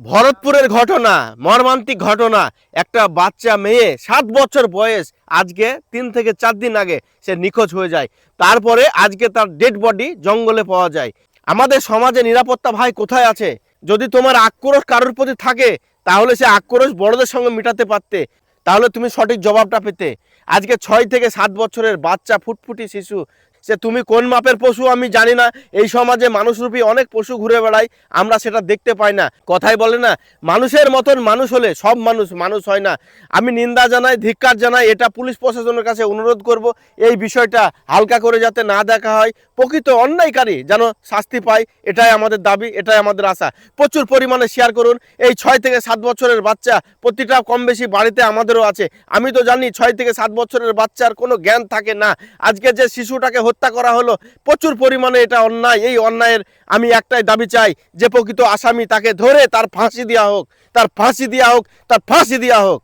ভরতপুরের ঘটনা, মর্মান্তিক ঘটনা। একটা বাচ্চা মেয়ে 7 বছর বয়স, আজকে 3 থেকে 4 দিন আগে সে নিখোঁজ হয়ে যায়। তারপরে আজকে তার ডেড বডি জঙ্গলে পাওয়া যায়। আমাদের সমাজে নিরাপত্তা ভাই কোথায় আছে? যদি তোমার আক্রোশ কারোর প্রতি থাকে, তাহলে সে আক্রোশ বড়দের সঙ্গে মেটাতে পারতে, তাহলে তুমি সঠিক জবাবটা পেতে। আজকে 6 থেকে 7 বছরের বাচ্চা, ফুটফুটি শিশু, সে তুমি কোন মাপের পশু আমি জানি না। এই সমাজে মানুষরূপী অনেক পশু ঘুরে বেড়ায়, আমরা সেটা দেখতে পাই না। কথাই বলে না, মানুষের মতন মানুষ হলে সব মানুষ মানুষ হয় না। আমি নিন্দা জানাই, ধিক্কার জানাই। এটা পুলিশ প্রশাসনের কাছে অনুরোধ করব, এই বিষয়টা হালকা করে যাতে না দেখা হয়। প্রকৃত অন্যায়কারী যেন শাস্তি পায়, এটাই আমাদের দাবি, এটাই আমাদের আশা। প্রচুর পরিমাণে শেয়ার করুন। এই 6 থেকে 7 বছরের বাচ্চা প্রতিটা কম বেশি বাড়িতে আমাদেরও আছে। আমি তো জানি 6 থেকে 7 বছরের বাচ্চার কোনো জ্ঞান থাকে না। আজকে যে শিশুটাকে হত্যা করা হলো, প্রচুর পরিমাণে এটা অন্যায়। এই অন্যায়ের আমি একটাই দাবি চাই, যে প্রকৃত আসামি তাকে ধরে তার ফাঁসি দেওয়া হোক, তার ফাঁসি দেওয়া হোক, তার ফাঁসি দেওয়া হোক।